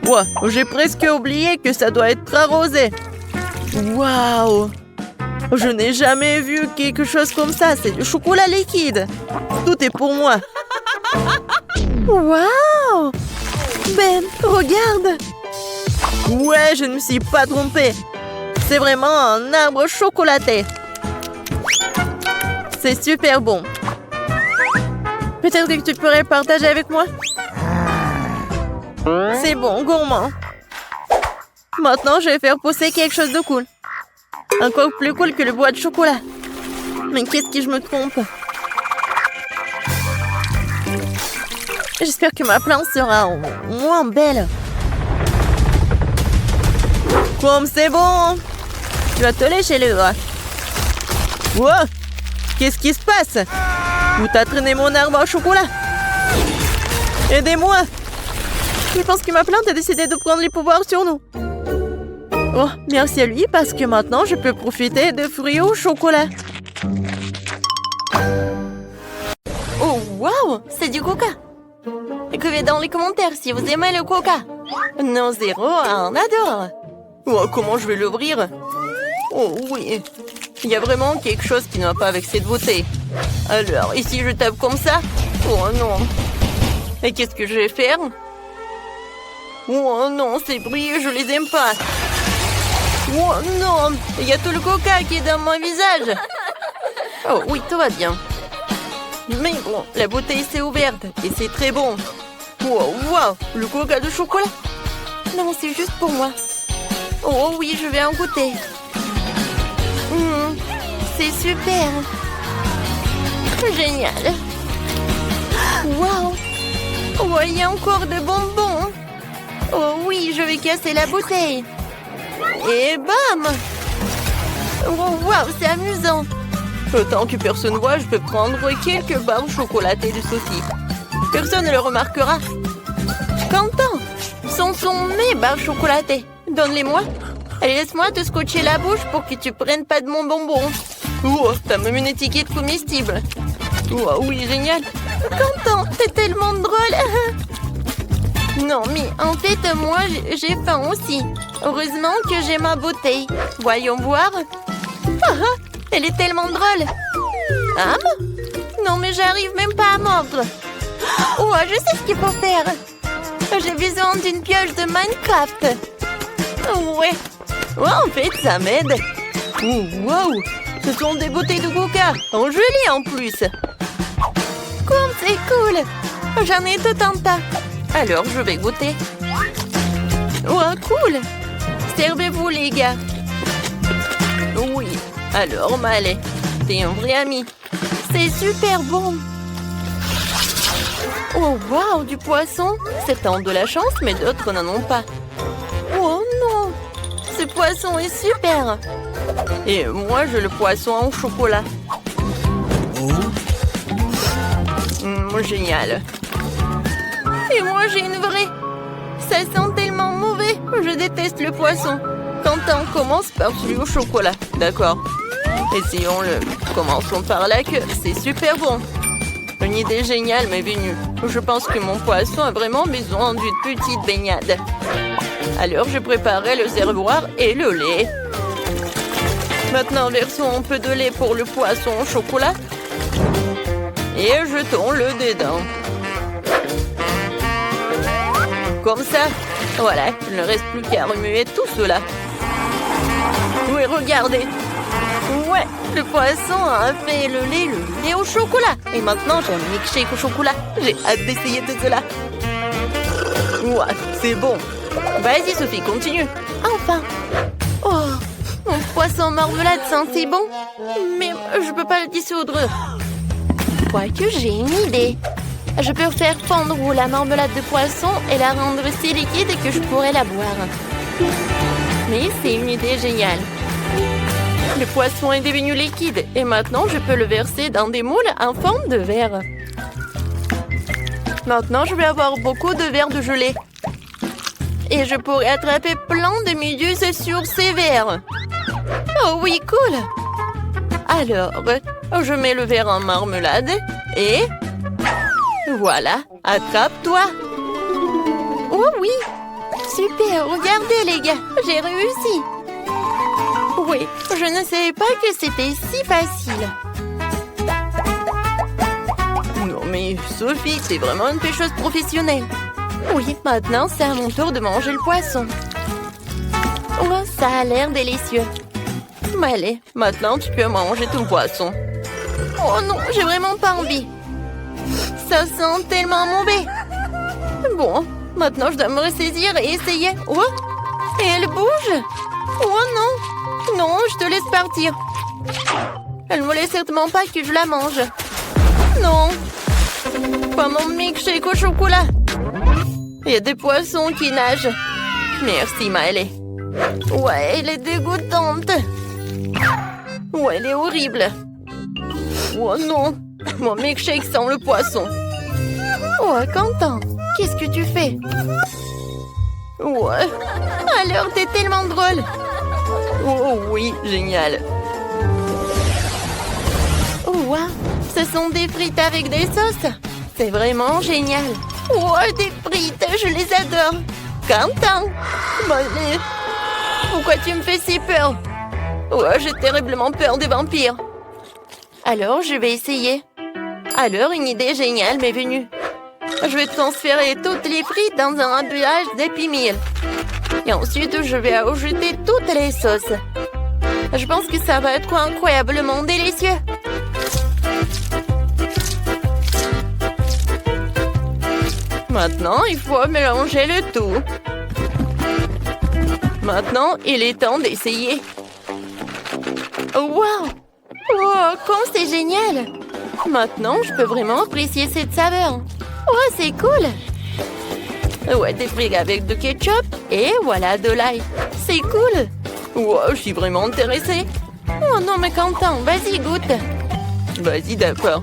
Ouais, j'ai presque oublié que ça doit être arrosé. Waouh. Je n'ai jamais vu quelque chose comme ça. C'est du chocolat liquide. Tout est pour moi. Waouh. Ben, regarde. Ouais, je ne me suis pas trompée. C'est vraiment un arbre chocolaté. C'est super bon. Peut-être que tu pourrais partager avec moi? C'est bon, gourmand. Maintenant, je vais faire pousser quelque chose de cool. Encore plus cool que le bois de chocolat. Mais qu'est-ce que je me trompe? J'espère que ma plante sera moins belle. Comme c'est bon. Tu vas te lécher les doigts. Wow! Qu'est-ce qui se passe? Où t'as traîné mon arbre au chocolat? Aidez-moi! Je pense que ma plante a décidé de prendre les pouvoirs sur nous. Oh, merci à lui parce que maintenant je peux profiter de fruits au chocolat. Oh, wow! C'est du coca! Écrivez dans les commentaires si vous aimez le coca. Non, zéro, on adore. Oh, comment je vais l'ouvrir? Oh oui, il y a vraiment quelque chose qui ne va pas avec cette bouteille. Alors, ici je tape comme ça? Oh non. Et qu'est-ce que je vais faire? Oh non, ces bruits, je les aime pas. Oh non, il y a tout le coca qui est dans mon visage. Oh oui, tout va bien. Mais bon, la bouteille s'est ouverte et c'est très bon. Wow, wow, le coca de chocolat. Non, c'est juste pour moi. Oh oui, je vais en goûter. C'est super. Génial. Wow. Oh, il y a encore de bonbons. Oh oui, je vais casser la bouteille. Et bam. Oh, wow, c'est amusant. Tant que personne voit, je peux prendre quelques barres chocolatées de saucisses. Personne ne le remarquera. Quentin, ce sont mes barres chocolatées. Donne-les-moi. Allez, laisse-moi te scotcher la bouche pour que tu prennes pas de mon bonbon. Oh, t'as même une étiquette comestible. Oh, oui, génial. Quentin, t'es tellement drôle. Non, mais en fait, moi, j'ai faim aussi. Heureusement que j'ai ma bouteille. Voyons voir. Elle est tellement drôle. Ah? Non, mais j'arrive même pas à mordre. Oh, je sais ce qu'il faut faire. J'ai besoin d'une pioche de Minecraft. Ouais. Oh, en fait, ça m'aide. Oh, wow. Ce sont des bouteilles de coca. En gelée, en plus. Comme c'est cool. J'en ai tout un tas. Alors, je vais goûter. Oh, cool. Servez-vous, les gars. Oui. Alors, Malais, t'es un vrai ami. C'est super bon. Oh, waouh, du poisson! Certains ont de la chance, mais d'autres n'en ont pas. Oh non! Ce poisson est super! Et moi, j'ai le poisson en chocolat. Génial. Et moi, j'ai une vraie. Ça sent tellement mauvais. Je déteste le poisson. Quentin, commence par celui au chocolat. D'accord. Essayons-le. Commençons par la queue. C'est super bon. Une idée géniale m'est venue. Je pense que mon poisson a vraiment besoin d'une petite baignade. Alors, je préparais le réservoir et le lait. Maintenant, versons un peu de lait pour le poisson au chocolat. Et jetons-le dedans. Comme ça. Voilà, il ne reste plus qu'à remuer tout cela. Oui, regardez. Ouais, le poisson a fait le lait au chocolat. Et maintenant, j'ai un milkshake au chocolat. J'ai hâte d'essayer tout cela. Ouais, c'est bon. Vas-y, Sophie, continue. Enfin. Oh, mon poisson marmelade sent si bon. Mais je peux pas le dissoudre. Quoique j'ai une idée. Je peux faire fondre la marmelade de poisson et la rendre si liquide que je pourrais la boire. Mais c'est une idée géniale. Le poisson est devenu liquide et maintenant je peux le verser dans des moules en forme de verre. Maintenant je vais avoir beaucoup de verres de gelée. Et je pourrais attraper plein de méduses sur ces verres. Oh oui, cool! Alors, je mets le verre en marmelade et... Voilà, attrape-toi! Oh oui! Super, regardez les gars, j'ai réussi! Oui, je ne savais pas que c'était si facile. Non mais Sophie, t'es vraiment une pêcheuse professionnelle. Oui, maintenant c'est à mon tour de manger le poisson. Oh, ça a l'air délicieux. Allez, maintenant tu peux manger ton poisson. Oh non, j'ai vraiment pas envie. Ça sent tellement mauvais. Bon, maintenant je dois me ressaisir et essayer. Oh, et elle bouge. Oh non, non, je te laisse partir. Elle ne me laisse certainement pas que je la mange. Non, pas mon milkshake au chocolat. Il y a des poissons qui nagent. Merci, Miley. Ouais, elle est dégoûtante. Ouais, elle est horrible. Oh non, mon milkshake sent le poisson. Oh, Quentin, qu'est-ce que tu fais? Ouais, alors t'es tellement drôle. Oh oui, génial. Oh, wow, ce sont des frites avec des sauces. C'est vraiment génial. Oh, des frites, je les adore. Quentin, allez. Pourquoi tu me fais si peur? Oh, j'ai terriblement peur des vampires. Alors, je vais essayer. Alors, une idée géniale m'est venue. Je vais transférer toutes les frites dans un emballage d'Happy Meal. Et ensuite, je vais ajouter toutes les sauces. Je pense que ça va être incroyablement délicieux. Maintenant, il faut mélanger le tout. Maintenant, il est temps d'essayer. Wow! Oh, comme c'est génial! Maintenant, je peux vraiment apprécier cette saveur. Oh, c'est cool! Ouais, des frites avec du ketchup et voilà de l'ail. C'est cool! Wow, je suis vraiment intéressée. Oh non, mais Quentin, vas-y, goûte. Vas-y, d'accord.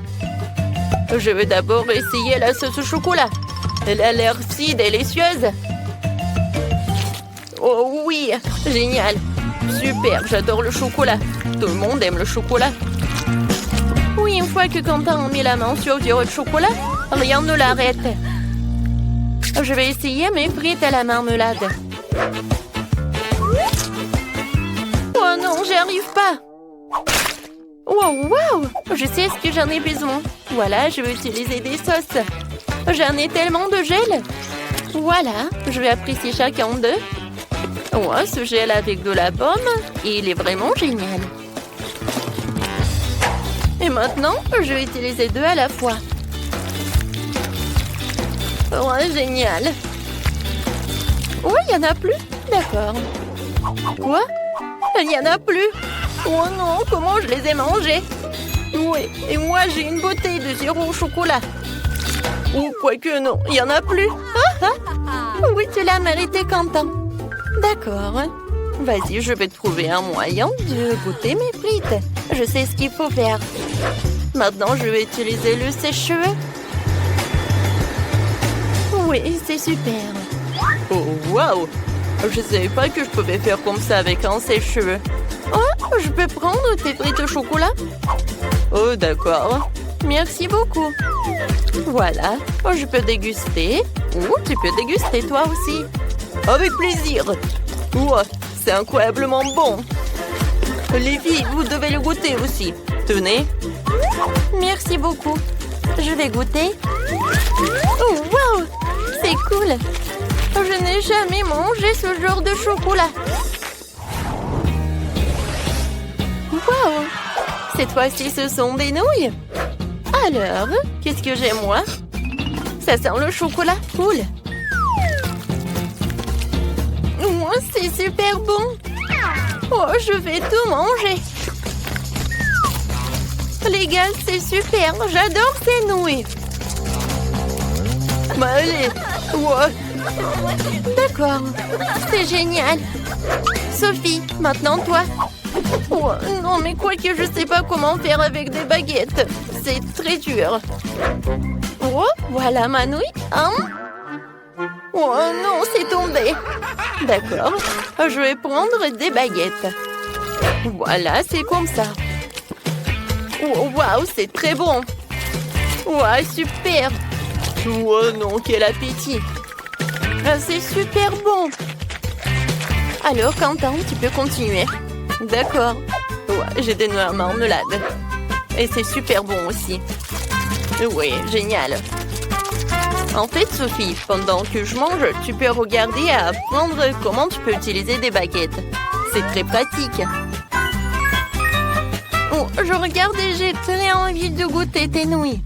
Je vais d'abord essayer la sauce au chocolat. Elle a l'air si délicieuse. Oh oui, génial. Super, j'adore le chocolat. Tout le monde aime le chocolat. Oui, une fois que Quentin a mis la main sur du chocolat, rien ne l'arrête. Je vais essayer mes frites à la marmelade. Oh non, j'y arrive pas. Wow, wow, je sais ce que j'en ai besoin. Voilà, je vais utiliser des sauces. J'en ai tellement de gel. Voilà, je vais apprécier chacun d'eux. Ouais, ce gel avec de la pomme, il est vraiment génial. Et maintenant, je vais utiliser deux à la fois. Ouais, génial. Ouais, il n'y en a plus. D'accord. Quoi? Il n'y en a plus. Oh non, comment je les ai mangés? Oui, et moi j'ai une bouteille de sirop au chocolat. Ou quoique non, il n'y en a plus. Oui, tu l'as mérité, Quentin. D'accord. Vas-y, je vais trouver un moyen de goûter mes frites. Je sais ce qu'il faut faire. Maintenant, je vais utiliser le sèche-cheveux. Oui, c'est super. Oh, waouh! Je savais pas que je pouvais faire comme ça avec un sèche-cheveux. Oh, je peux prendre tes frites au chocolat? Oh, d'accord. Merci beaucoup. Voilà, oh, je peux déguster. Ou tu peux déguster toi aussi. Avec plaisir. Wow, c'est incroyablement bon. Les filles, vous devez le goûter aussi. Tenez. Merci beaucoup. Je vais goûter. Oh, wow! C'est cool. Je n'ai jamais mangé ce genre de chocolat. Wow! Cette fois-ci, ce sont des nouilles. Alors, qu'est-ce que j'ai, moi? Ça sent le chocolat. Cool. Oh, c'est super bon. Oh, je vais tout manger. Les gars, c'est super. J'adore ces nouilles. Bah allez. Ouais. D'accord. C'est génial. Sophie, maintenant toi. Oh, non, mais quoi que je sais pas comment faire avec des baguettes. C'est très dur. Oh, voilà ma nouille. Hein? Oh non, c'est tombé. D'accord. Je vais prendre des baguettes. Voilà, c'est comme ça. Oh, waouh, c'est très bon. Waouh, super. Oh non, quel appétit. C'est super bon. Alors, Quentin, tu peux continuer. D'accord. Ouais, j'ai des noix à marmelade. Et c'est super bon aussi. Oui, génial. En fait, Sophie, pendant que je mange, tu peux regarder et apprendre comment tu peux utiliser des baguettes. C'est très pratique. Oh, je regarde et j'ai très envie de goûter tes nouilles.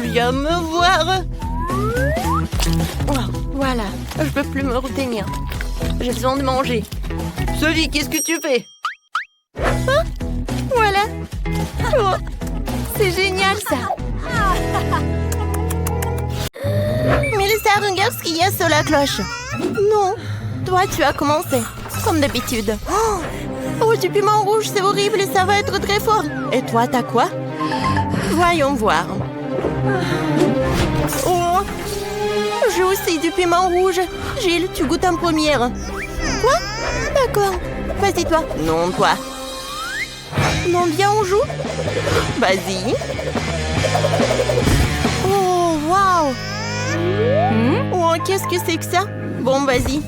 Viens me voir. Oh, voilà, je peux plus me retenir. J'ai besoin de manger. Sophie, qu'est-ce que tu fais? Ah, voilà. Oh, c'est génial ça. Mélissa, regarde ce qu'il y a sur la cloche. Non, toi tu as commencé, comme d'habitude. Oh, du piment rouge, c'est horrible et ça va être très fort. Et toi, t'as quoi? Voyons voir. Oh, j'ai aussi du piment rouge. Gilles, tu goûtes en première. Quoi? D'accord. Vas-y, toi. Non, toi. Non, viens, on joue. Vas-y. Oh, waouh. Oh, qu'est-ce que c'est que ça? Bon, vas-y.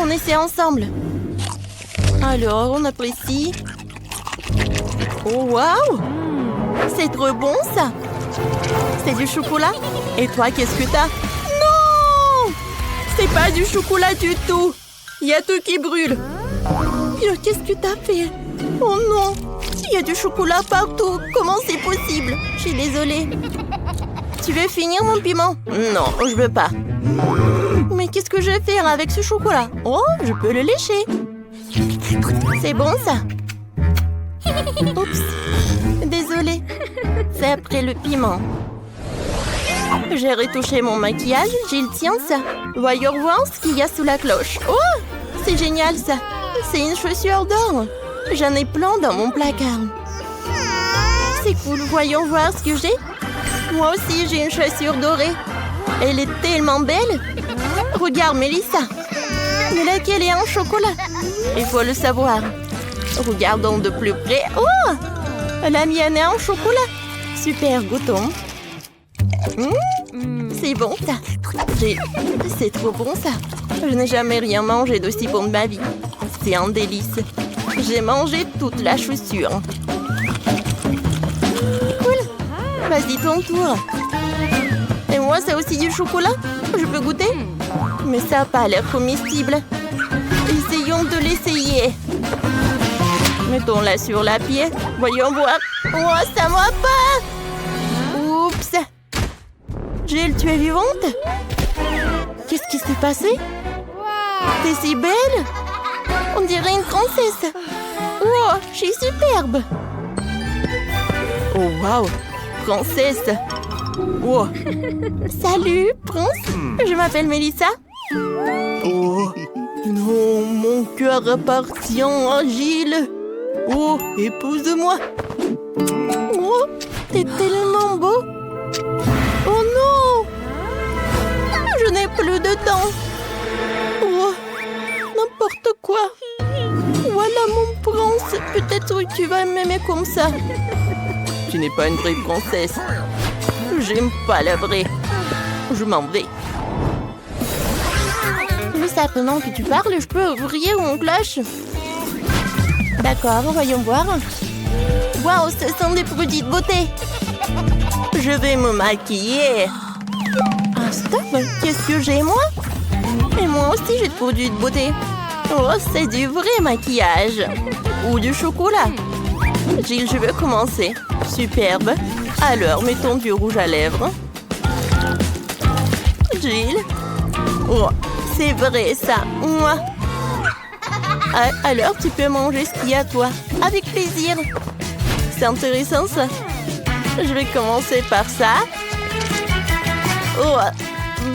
On essaie ensemble. Alors, on apprécie. Oh, waouh! C'est trop bon, ça! C'est du chocolat? Et toi, qu'est-ce que t'as? Non! C'est pas du chocolat du tout! Il y a tout qui brûle. Qu'est-ce que t'as fait? Oh non! Il y a du chocolat partout. Comment c'est possible? Je suis désolée. Tu veux finir mon piment? Non, je veux pas. Mais qu'est-ce que je vais faire avec ce chocolat? Oh, je peux le lécher. C'est bon, ça? Oups. Désolée. C'est après le piment. J'ai retouché mon maquillage. Gilles, tiens ça. Voyons voir ce qu'il y a sous la cloche. Oh, c'est génial, ça. C'est une chaussure d'or. J'en ai plein dans mon placard. C'est cool. Voyons voir ce que j'ai. Moi aussi, j'ai une chaussure dorée. Elle est tellement belle. Regarde, Mélissa. Mais laquelle est en chocolat? Il faut le savoir. Regardons de plus près. Oh! La mienne est en chocolat. Super, goûtons. C'est bon, ça. C'est trop bon, ça. Je n'ai jamais rien mangé d'aussi bon de ma vie. C'est un délice. J'ai mangé toute la chaussure. Cool. Vas-y, ton tour. Et moi, c'est aussi du chocolat? Je peux goûter? Mais ça n'a pas l'air comestible. Essayons de l'essayer. Mettons-la sur la pied. Voyons voir. Oh, ça ne va pas. Oups. Gilles, tu es vivante? Qu'est-ce qui s'est passé? T'es si belle. On dirait une princesse. Oh, je suis superbe. Oh, waouh. princesse. Oh. Salut, prince. Je m'appelle Mélissa. Oh. Non, mon cœur appartient à Gilles. Oh, épouse-moi. Oh, t'es tellement beau. Oh non. Je n'ai plus de temps. Oh, n'importe quoi. Voilà mon prince. Peut-être que tu vas m'aimer comme ça. Tu n'es pas une vraie princesse. J'aime pas la vraie. Je m'en vais. Mais ça, pendant que tu parles, je peux ouvrir mon cloche. D'accord, voyons voir. Waouh, ce sont des produits de beauté. Je vais me maquiller. Ah, stop. Qu'est-ce que j'ai, moi? Et moi aussi, j'ai des produits de beauté. Oh, c'est du vrai maquillage. Ou du chocolat. Gilles, je vais commencer. Superbe. Alors, mettons du rouge à lèvres. Gilles. Oh, c'est vrai, ça. Moi. Alors, tu peux manger ce qu'il y a, toi. Avec plaisir. C'est intéressant, ça. Je vais commencer par ça. Oh,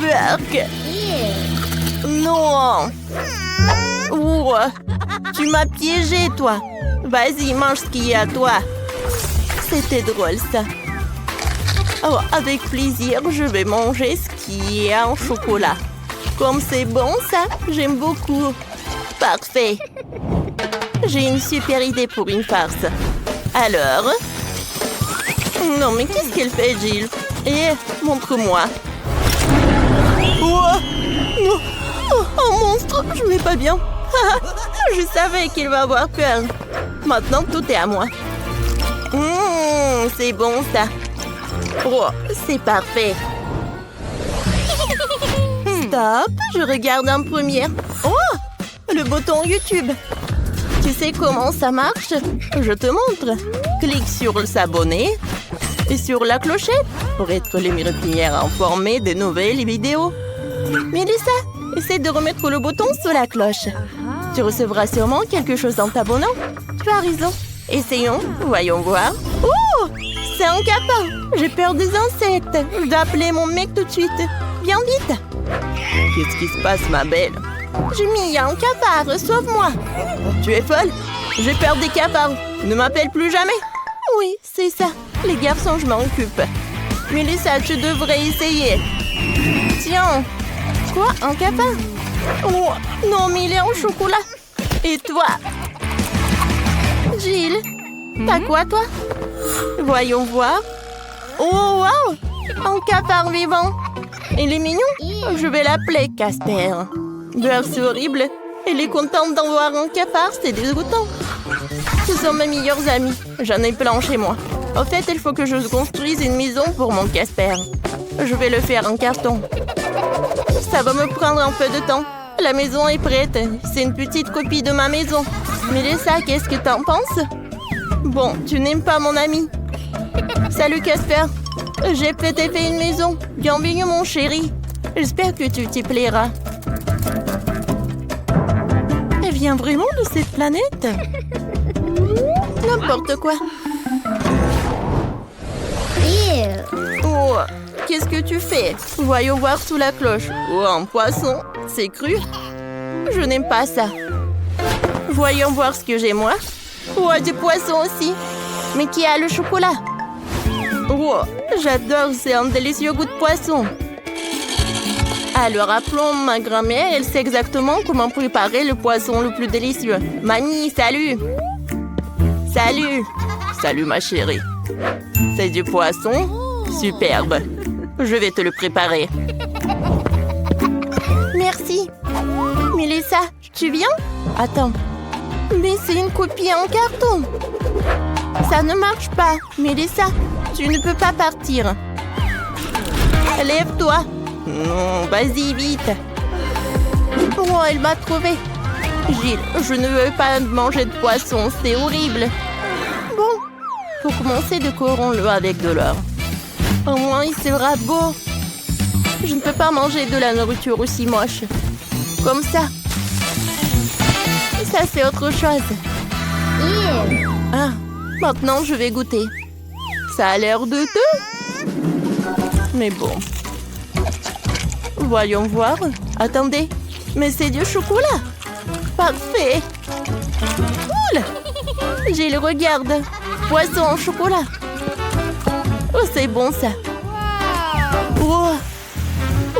burk. Non. Oh, tu m'as piégé, toi. Vas-y, mange ce qu'il y a, toi. C'était drôle, ça. Oh, avec plaisir, je vais manger ce qui est en chocolat. Comme c'est bon, ça, j'aime beaucoup. Parfait. J'ai une super idée pour une farce. Alors? Non, mais qu'est-ce qu'elle fait, Gilles? Eh, montre-moi. Oh, non. Oh, monstre, je vais pas bien. Je savais qu'il va avoir peur. Maintenant, tout est à moi. C'est bon, ça. Oh, c'est parfait. Stop, je regarde en première. Oh, le bouton YouTube. Tu sais comment ça marche? Je te montre. Clique sur s'abonner et sur la clochette pour être les premières informées des nouvelles vidéos. Mélissa, essaie de remettre le bouton sur la cloche. Tu recevras sûrement quelque chose en t'abonnant. Tu as raison. Essayons, voyons voir. Oh, c'est un capin. J'ai peur des insectes. Je dois appeler mon mec tout de suite. Viens vite. Qu'est-ce qui se passe, ma belle? J'ai mis un cafard, sauve-moi. Tu es folle? J'ai peur des cafards. Ne m'appelle plus jamais. Oui, c'est ça. Les garçons, je m'en occupe. Mélissa, tu devrais essayer. Tiens. Quoi, un cafard? Oh, non, mais il est en chocolat. Et toi? Gilles, t'as quoi, toi? Voyons voir. Oh, wow! Un cafard vivant. Il est mignon. Je vais l'appeler Casper. C'est horrible. Elle est contente d'en voir un cafard, c'est dégoûtant. Ce sont mes meilleurs amis. J'en ai plein chez moi. En fait, il faut que je construise une maison pour mon Casper. Je vais le faire en carton. Ça va me prendre un peu de temps. La maison est prête. C'est une petite copie de ma maison. Mélissa, qu'est-ce que t'en penses? Bon, tu n'aimes pas mon ami. Salut Casper. J'ai peut-être fait une maison. Bienvenue mon chéri. J'espère que tu t'y plairas. Elle vient vraiment de cette planète? N'importe quoi. Oh, qu'est-ce que tu fais? Voyons voir sous la cloche. Oh, un poisson. C'est cru? Je n'aime pas ça. Voyons voir ce que j'ai moi. Oh, du poisson aussi. Mais qui a le chocolat? Oh, j'adore, c'est un délicieux goût de poisson. Alors appelons ma grand-mère, elle sait exactement comment préparer le poisson le plus délicieux. Mamie, salut. Salut. Salut ma chérie. C'est du poisson? Superbe. Je vais te le préparer. Merci. Mélissa, tu viens? Attends. Mais c'est une copie en carton. Ça ne marche pas. Mélissa, tu ne peux pas partir. Lève-toi. Non, vas-y, vite. Oh, elle m'a trouvé. Gilles, je ne veux pas manger de poisson, c'est horrible. Bon, pour commencer, décorons-le avec de l'or. Au moins, il sera beau. Je ne peux pas manger de la nourriture aussi moche. Comme ça. Ça, c'est autre chose. Ah, maintenant, je vais goûter. Ça a l'air douteux. Mais bon. Voyons voir. Attendez. Mais c'est du chocolat. Parfait. Cool. Gilles, regarde. Poisson au chocolat. Oh, c'est bon ça. Oh.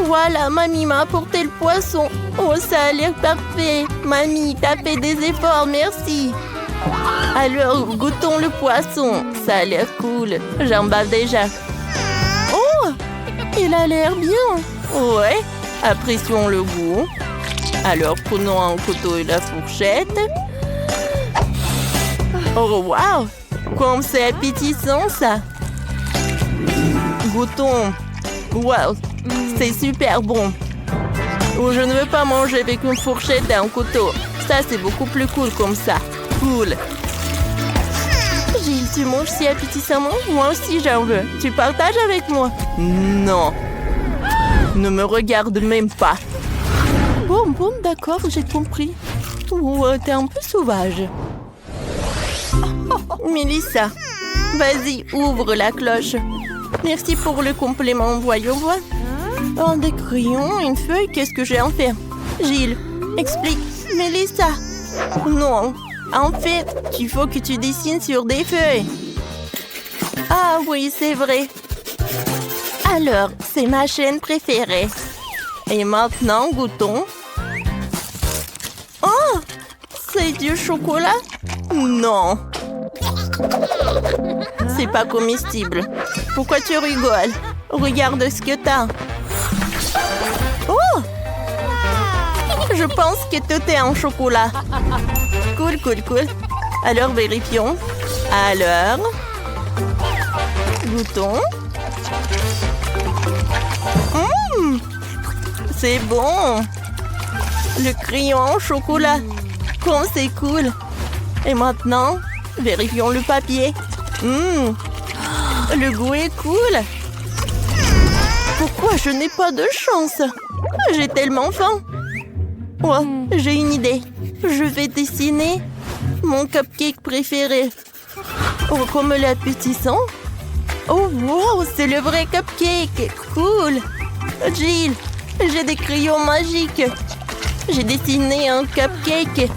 Voilà, mamie m'a apporté le poisson. Oh, ça a l'air parfait. Mamie, t'as fait des efforts, merci. Alors, goûtons le poisson. Ça a l'air cool. J'en bave déjà. Oh, il a l'air bien. Ouais, apprécions le goût. Alors, prenons un couteau et la fourchette. Oh, waouh! Comme c'est appétissant, ça! Goûtons. Waouh! C'est super bon. Oh, je ne veux pas manger avec une fourchette et un couteau. Ça, c'est beaucoup plus cool comme ça. Cool. Gilles, tu manges si appétissamment? Moi aussi, j'en veux. Tu partages avec moi? Non. Ne me regarde même pas. Bon, d'accord, j'ai compris. Oh, t'es un peu sauvage. Mélissa, vas-y, ouvre la cloche. Merci pour le complément, voyons voir. Oh, des crayons, une feuille, qu'est-ce que j'ai à en faire? Gilles, explique. Mélissa. Non, en fait, il faut que tu dessines sur des feuilles. Ah oui, c'est vrai. Alors, c'est ma chaîne préférée. Et maintenant, goûtons. Oh, c'est du chocolat? Non. C'est pas comestible. Pourquoi tu rigoles? Regarde ce que t'as. Oh! Je pense que tout est en chocolat. Cool. Alors, vérifions. Alors, goûtons. C'est bon. Le crayon en chocolat. Comme c'est cool. Et maintenant, vérifions le papier. Le goût est cool. Pourquoi je n'ai pas de chance? J'ai tellement faim. Oh, j'ai une idée. Je vais dessiner mon cupcake préféré. Oh, comme l'appétissant. Oh, wow, c'est le vrai cupcake. Cool. Gilles, j'ai des crayons magiques. J'ai dessiné un cupcake.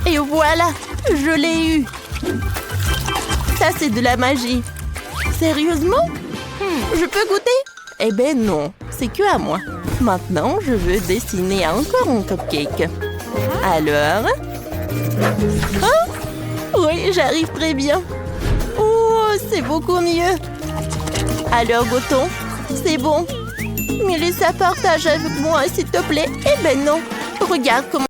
Et voilà, je l'ai eu. Ça, c'est de la magie. Sérieusement? Je peux goûter? Eh ben non, c'est que à moi. Maintenant, je veux dessiner encore un cupcake. Alors? Oh, oui, j'arrive très bien. Oh, c'est beaucoup mieux. Alors, goûtons. C'est bon. Mélissa, partage avec moi, s'il te plaît. Eh ben non. Regarde comment...